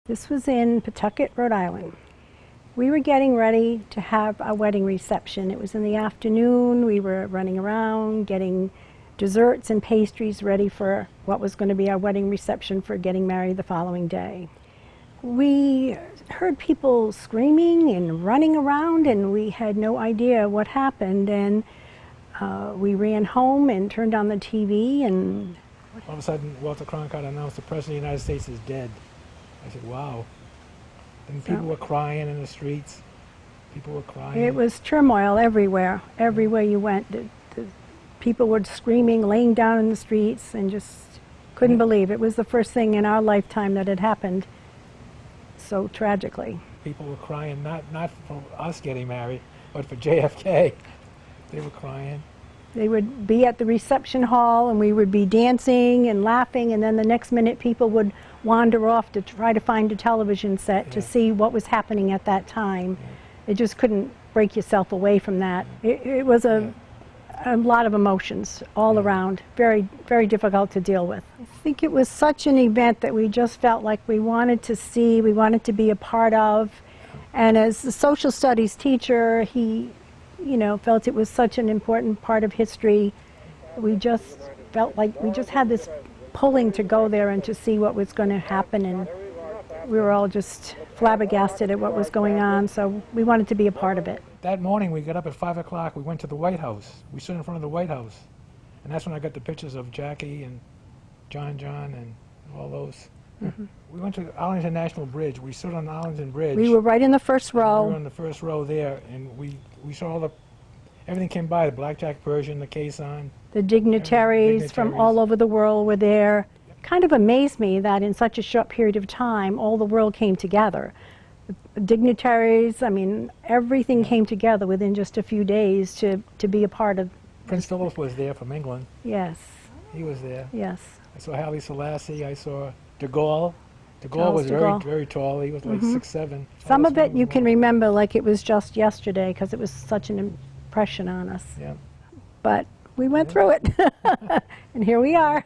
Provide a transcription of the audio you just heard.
This was in Pawtucket, Rhode Island. We were getting ready to have a wedding reception. It was in the afternoon. We were running around getting desserts and pastries ready for what was going to be our wedding reception for getting married the following day. We heard people screaming and running around, and we had no idea what happened. And we ran home and turned on the TV, and all of a sudden Walter Cronkite announced the President of the United States is dead. I said, wow. And people were crying in the streets. People were crying. It was turmoil everywhere. Everywhere you went, the people were screaming, laying down in the streets, and just couldn't believe it was the first thing in our lifetime that had happened so tragically. People were crying, not for us getting married, but for JFK. They were crying. They would be at the reception hall, and we would be dancing and laughing, and then the next minute people would wander off to try to find a television set to see what was happening at that time. It just couldn't break yourself away from that. It was a lot of emotions all around, very, very difficult to deal with. I think it was such an event that we just felt like we wanted to see, we wanted to be a part of, and as a social studies teacher, he felt it was such an important part of history. We just felt like we just had this pulling to go there and to see what was going to happen, and we were all just flabbergasted at what was going on, so we wanted to be a part of it. That morning we got up at 5 o'clock, we went to the White House. We stood in front of the White House, and that's when I got the pictures of Jackie and John and all those. We went to Arlington National Bridge. We stood on Arlington Bridge. We were right in the first row. We were in the first row there, and we saw all everything came by, the blackjack Persian, the caisson. The dignitaries from all over the world were there. Kind of amazed me that in such a short period of time, all the world came together. The dignitaries, I mean, everything came together within just a few days to be a part of. Prince Philip was there from England. Yes. He was there. Yes. I saw Haile Selassie, I saw de Gaulle. De Gaulle was very tall. He was like 6'7". Some of it you can remember like it was just yesterday because it was such an impression on us. Yeah. But we went through it, and here we are.